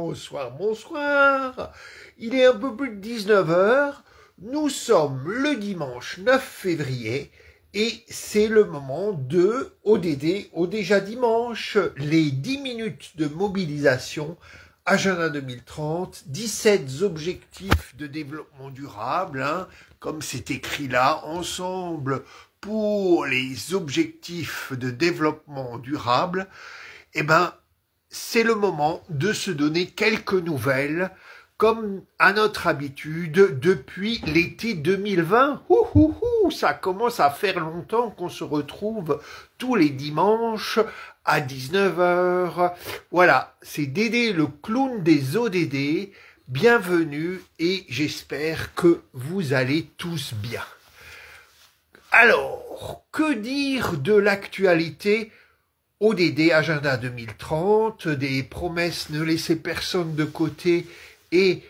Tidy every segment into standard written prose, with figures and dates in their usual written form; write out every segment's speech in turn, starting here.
bonsoir, bonsoir. Il est un peu plus de 19 heures. Nous sommes le dimanche 9 février et c'est le moment de ODD, au déjà dimanche, les 10 minutes de mobilisation, Agenda 2030, 17 objectifs de développement durable, comme c'est écrit là, ensemble pour les objectifs de développement durable. Eh ben, c'est le moment de se donner quelques nouvelles, comme à notre habitude depuis l'été 2020. Ça commence à faire longtemps qu'on se retrouve tous les dimanches à 19 heures. Voilà, c'est Dédé le clown des ODD. Bienvenue et j'espère que vous allez tous bien. Alors, que dire de l'actualité ODD, Agenda 2030, des promesses ne laissez personne de côté et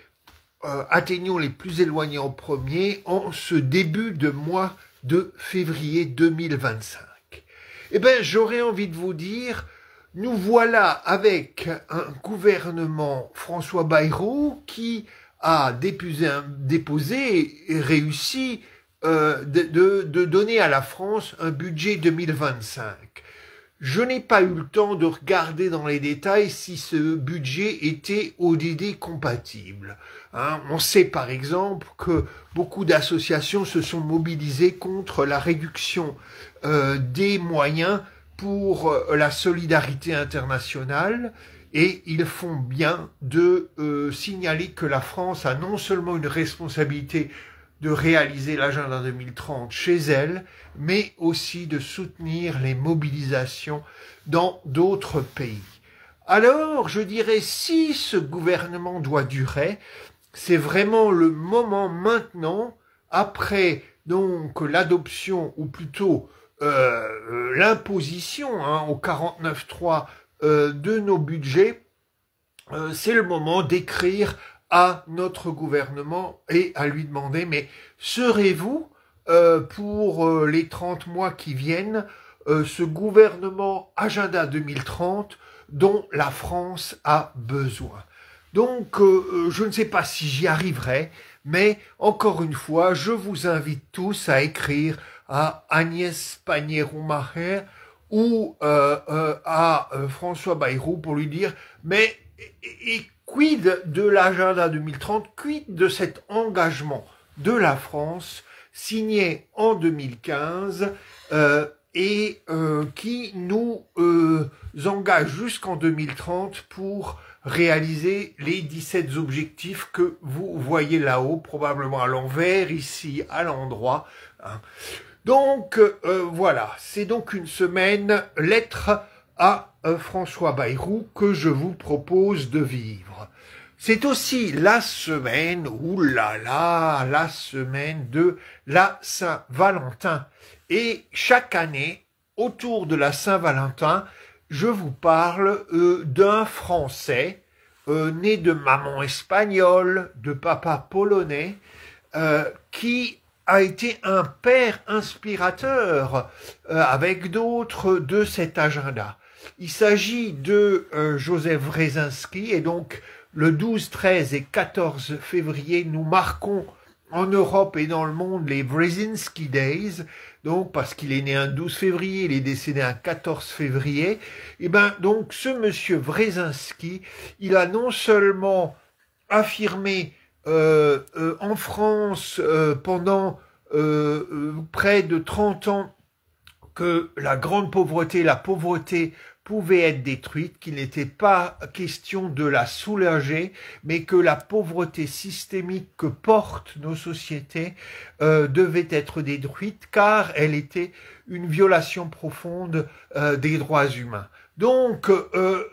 atteignons les plus éloignés en premier en ce début de mois de février 2025. Eh bien, j'aurais envie de vous dire, nous voilà avec un gouvernement François Bayrou qui a déposé et réussi de donner à la France un budget 2025. Je n'ai pas eu le temps de regarder dans les détails si ce budget était ODD compatible. On sait par exemple que beaucoup d'associations se sont mobilisées contre la réduction des moyens pour la solidarité internationale et ils font bien de signaler que la France a non seulement une responsabilité de réaliser l'agenda 2030 chez elle, mais aussi de soutenir les mobilisations dans d'autres pays. Alors, je dirais, si ce gouvernement doit durer, c'est vraiment le moment maintenant, après donc l'adoption, ou plutôt l'imposition au 49.3 de nos budgets, c'est le moment d'écrire à notre gouvernement et à lui demander, mais serez-vous pour les 30 mois qui viennent ce gouvernement Agenda 2030 dont la France a besoin? Donc, je ne sais pas si j'y arriverai, mais encore une fois, je vous invite tous à écrire à Agnès Pannier-Runacher ou à François Bayrou pour lui dire, mais quid de l'agenda 2030, quid de cet engagement de la France signé en 2015 et qui nous engage jusqu'en 2030 pour réaliser les 17 objectifs que vous voyez là-haut, probablement à l'envers, ici à l'endroit. Donc voilà, c'est donc une semaine lettre à François Bayrou que je vous propose de vivre. C'est aussi la semaine, la semaine de la Saint-Valentin. Et chaque année, autour de la Saint-Valentin, je vous parle d'un Français né de maman espagnole, de papa polonais, qui a été un père inspirateur avec d'autres de cet agenda. Il s'agit de Józef Wresinski et donc le 12, 13 et 14 février, nous marquons en Europe et dans le monde les Wresinski Days, donc parce qu'il est né un 12 février, il est décédé un 14 février. Et ben donc ce monsieur Wresinski, il a non seulement affirmé en France pendant près de 30 ans que la grande pauvreté, la pauvreté pouvait être détruite, qu'il n'était pas question de la soulager, mais que la pauvreté systémique que portent nos sociétés devait être détruite, car elle était une violation profonde des droits humains. Donc,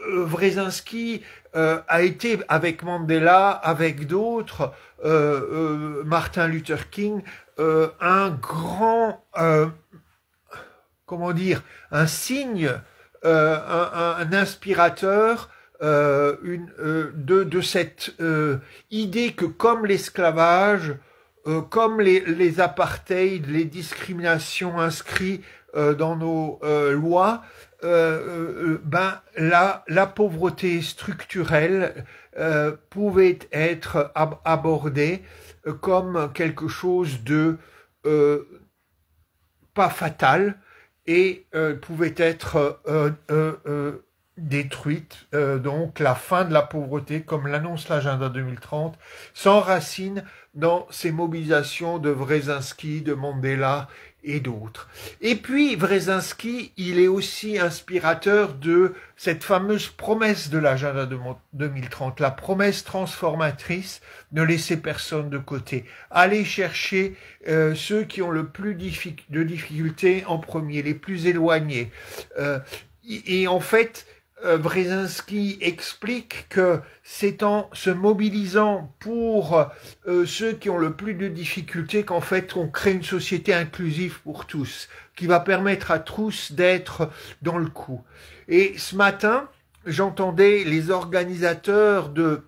Wresinski a été, avec Mandela, avec d'autres, Martin Luther King, un grand, un signe, un inspirateur de cette idée que comme l'esclavage, comme les apartheids, les discriminations inscrites dans nos lois, la pauvreté structurelle pouvait être abordée comme quelque chose de pas fatal et pouvait être détruite. Donc la fin de la pauvreté, comme l'annonce l'agenda 2030, s'enracine dans ces mobilisations de Brzezinski, de Mandela et d'autres. Et puis Brzezinski, il est aussi inspirateur de cette fameuse promesse de l'agenda 2030, la promesse transformatrice: ne laisser personne de côté, aller chercher ceux qui ont le plus de difficultés en premier, les plus éloignés. Et en fait, Brzezinski explique que c'est en se mobilisant pour ceux qui ont le plus de difficultés qu'en fait on crée une société inclusive pour tous, qui va permettre à tous d'être dans le coup. Et ce matin, j'entendais les organisateurs de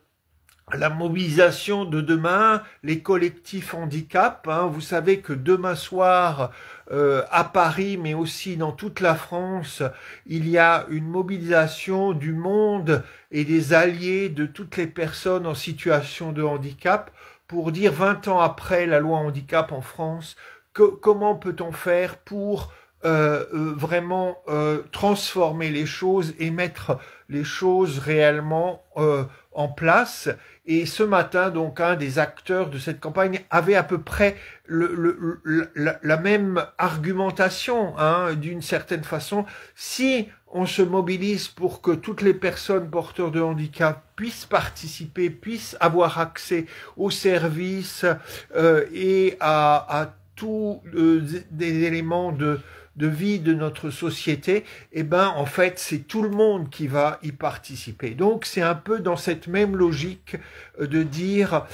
la mobilisation de demain, les collectifs handicap. Vous savez que demain soir, à Paris, mais aussi dans toute la France, il y a une mobilisation du monde et des alliés de toutes les personnes en situation de handicap pour dire 20 ans après la loi handicap en France, comment peut-on faire pour vraiment transformer les choses et mettre les choses réellement en place. Et ce matin, donc, un des acteurs de cette campagne avait à peu près la même argumentation, d'une certaine façon. Si on se mobilise pour que toutes les personnes porteurs de handicap puissent participer, puissent avoir accès aux services et à tous des éléments de vie de notre société, en fait, c'est tout le monde qui va y participer. Donc, c'est un peu dans cette même logique de dire,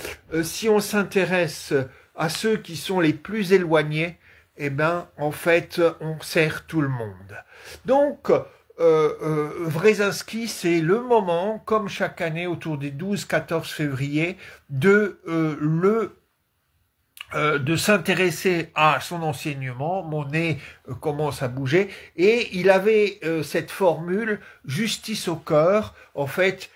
si on s'intéresse à ceux qui sont les plus éloignés, en fait, on sert tout le monde. Donc, Brzezinski, c'est le moment, comme chaque année, autour des 12-14 février, de s'intéresser à son enseignement. Mon nez commence à bouger, et il avait cette formule « justice au cœur ». En fait,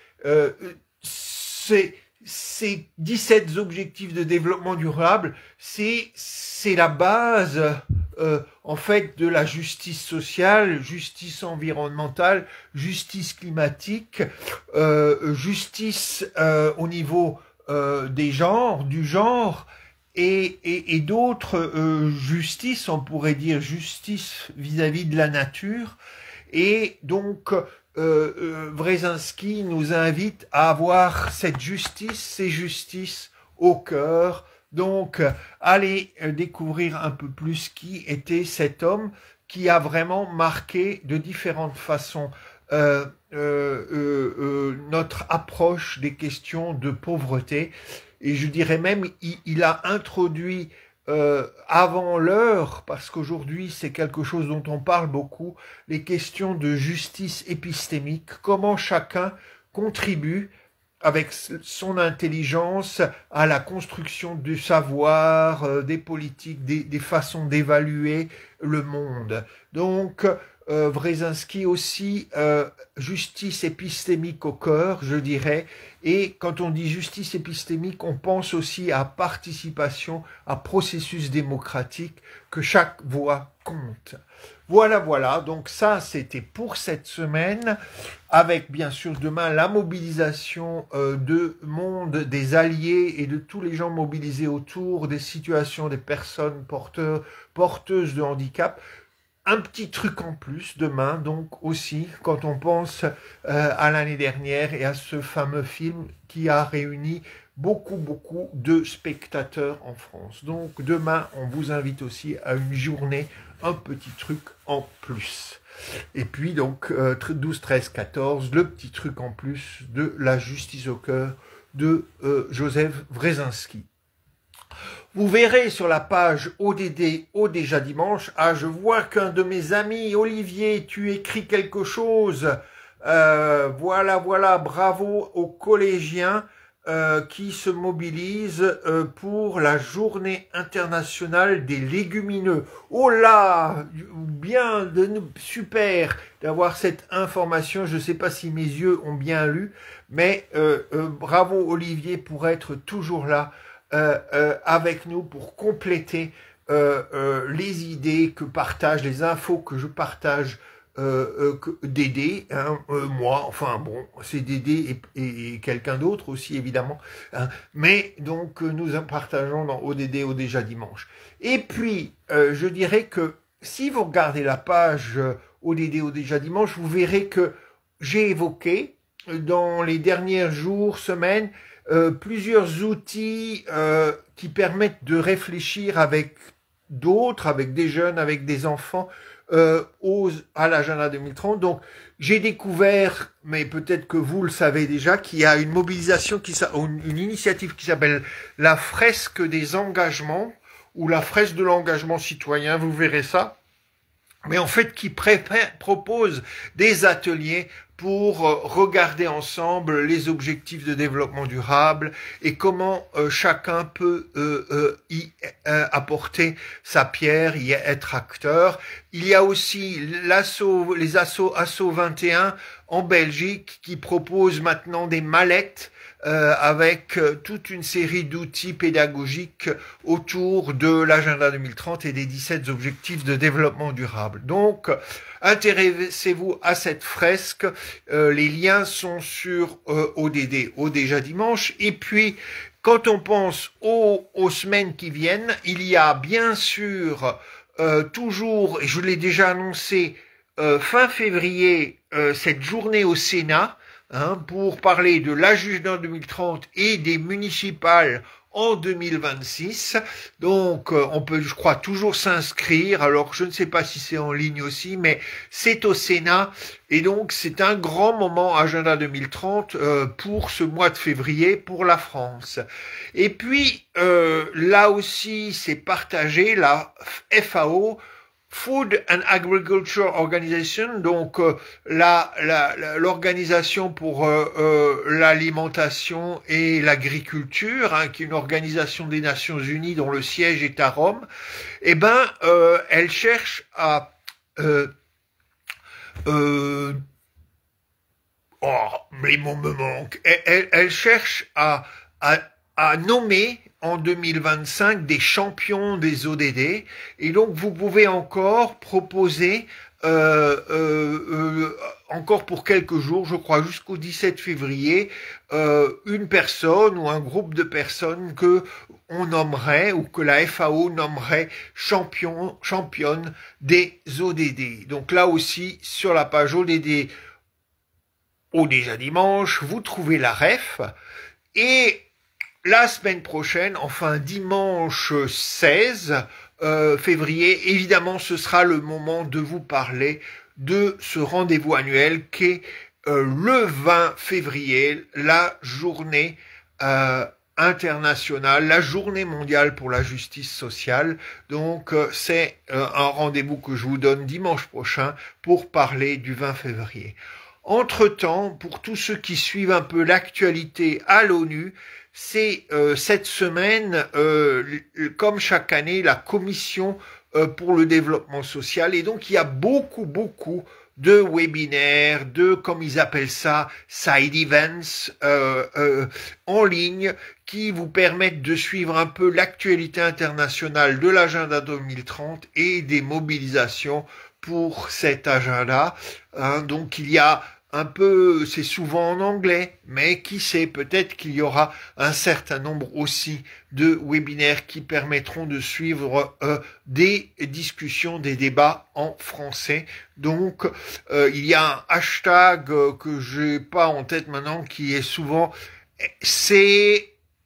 ces 17 objectifs de développement durable, c'est la base en fait de la justice sociale, justice environnementale, justice climatique, justice au niveau des genres, du genre, et d'autres justices, on pourrait dire justice vis-à-vis de la nature. Et donc Brzezinski nous invite à avoir cette justice, ces justices au cœur. Donc allez découvrir un peu plus qui était cet homme qui a vraiment marqué de différentes façons notre approche des questions de pauvreté. Et je dirais même, il a introduit avant l'heure, parce qu'aujourd'hui c'est quelque chose dont on parle beaucoup, les questions de justice épistémique, comment chacun contribue avec son intelligence à la construction du savoir, des politiques, des façons d'évaluer le monde. Donc, Brzezinski aussi, justice épistémique au cœur, je dirais, et quand on dit justice épistémique, on pense aussi à participation, à processus démocratique, que chaque voix compte. Voilà, donc ça c'était pour cette semaine, avec bien sûr demain la mobilisation de monde, des alliés et de tous les gens mobilisés autour des situations des personnes porteuses de handicap. Un petit truc en plus demain, donc aussi, quand on pense à l'année dernière et à ce fameux film qui a réuni beaucoup de spectateurs en France. Donc demain, on vous invite aussi à une journée, un petit truc en plus. Et puis donc 12, 13, 14, le petit truc en plus de la justice au cœur de Joseph Brzezinski. Vous verrez sur la page ODD, au déjà dimanche, je vois qu'un de mes amis, Olivier, tu écris quelque chose. Voilà, bravo aux collégiens. qui se mobilise pour la journée internationale des légumineux. Oh là, bien, super d'avoir cette information. Je ne sais pas si mes yeux ont bien lu, mais bravo Olivier pour être toujours là avec nous pour compléter les idées que partage, les infos que je partage Dédé, hein, moi, enfin bon, c'est Dédé et quelqu'un d'autre aussi évidemment, hein, mais donc nous en partageons dans ODD au déjà dimanche. Et puis, je dirais que si vous regardez la page ODD au déjà dimanche, vous verrez que j'ai évoqué dans les derniers jours, semaines, plusieurs outils qui permettent de réfléchir avec d'autres, avec des jeunes, avec des enfants, à l'agenda 2030. Donc, j'ai découvert, mais peut-être que vous le savez déjà, qu'il y a une mobilisation, une initiative qui s'appelle la fresque des engagements, ou la fresque de l'engagement citoyen, vous verrez ça, mais en fait qui propose des ateliers pour regarder ensemble les objectifs de développement durable et comment chacun peut y apporter sa pierre, y être acteur. Il y a aussi les assos 21 en Belgique qui proposent maintenant des mallettes avec toute une série d'outils pédagogiques autour de l'agenda 2030 et des 17 objectifs de développement durable. Donc, intéressez-vous à cette fresque. Les liens sont sur ODD, au déjà dimanche. Et puis, quand on pense aux semaines qui viennent, il y a bien sûr toujours, et je l'ai déjà annoncé, fin février, cette journée au Sénat, hein, pour parler de l'agenda 2030 et des municipales en 2026. Donc, on peut, je crois, toujours s'inscrire. Alors, je ne sais pas si c'est en ligne aussi, mais c'est au Sénat. Et donc, c'est un grand moment agenda 2030 pour ce mois de février pour la France. Et puis, là aussi, c'est partagé, la FAO, Food and Agriculture Organization, donc l'organisation pour l'alimentation et l'agriculture, hein, qui est une organisation des Nations Unies dont le siège est à Rome, eh ben, elle cherche à oh, les mots me manquent. Elle cherche à nommer en 2025 des champions des ODD, et donc vous pouvez encore proposer encore pour quelques jours, je crois jusqu'au 17 février, une personne ou un groupe de personnes que on nommerait ou que la FAO nommerait championne des ODD. Donc là aussi, sur la page ODD au déjà dimanche, vous trouvez la ref. Et la semaine prochaine, enfin dimanche 16 février, évidemment ce sera le moment de vous parler de ce rendez-vous annuel qu'est le 20 février, la journée internationale, la journée mondiale pour la justice sociale. Donc c'est un rendez-vous que je vous donne dimanche prochain pour parler du 20 février. Entre-temps, pour tous ceux qui suivent un peu l'actualité à l'ONU, c'est cette semaine, comme chaque année, la commission pour le développement social. Et donc, il y a beaucoup de webinaires, comme ils appellent ça, side events en ligne qui vous permettent de suivre un peu l'actualité internationale de l'agenda 2030 et des mobilisations pour cet agenda. Hein, donc, il y a un peu, c'est souvent en anglais, mais qui sait, peut-être qu'il y aura un certain nombre aussi de webinaires qui permettront de suivre des discussions, des débats en français. Donc, il y a un hashtag que j'ai pas en tête maintenant, qui est souvent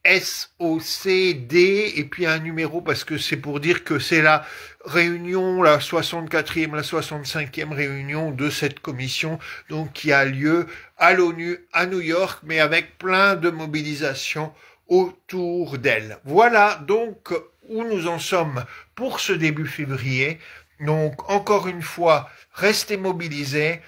SOCD et puis un numéro parce que c'est pour dire que c'est la réunion, la 64e, la 65e réunion de cette commission, donc qui a lieu à l'ONU à New York, mais avec plein de mobilisations autour d'elle. Voilà donc où nous en sommes pour ce début février. Donc encore une fois, restez mobilisés,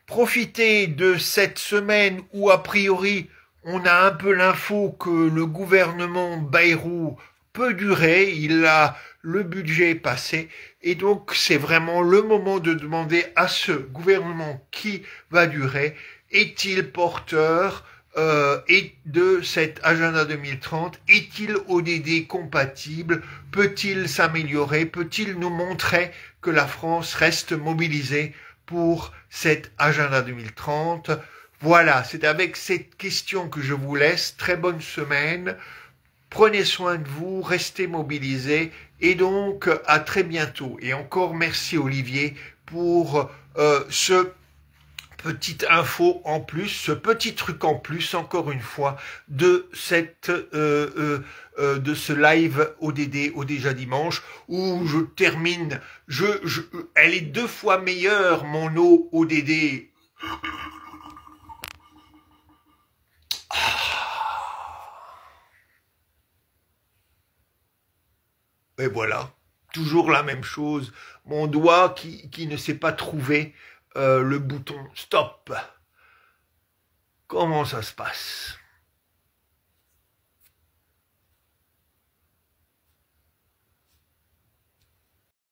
profitez de cette semaine où a priori On a un peu l'info que le gouvernement Bayrou peut durer, il a le budget passé, et donc c'est vraiment le moment de demander à ce gouvernement qui va durer, est-il porteur et de cet agenda 2030, est-il ODD compatible, peut-il s'améliorer, peut-il nous montrer que la France reste mobilisée pour cet agenda 2030. Voilà, c'est avec cette question que je vous laisse. Très bonne semaine. Prenez soin de vous, restez mobilisés et donc à très bientôt. Et encore merci Olivier pour ce petite info en plus, ce petit truc en plus, encore une fois, de de ce live ODD au déjà dimanche où je termine. Elle est 2 fois meilleure mon eau ODD. Et voilà, toujours la même chose. Mon doigt qui ne sait pas trouver le bouton stop. Comment ça se passe?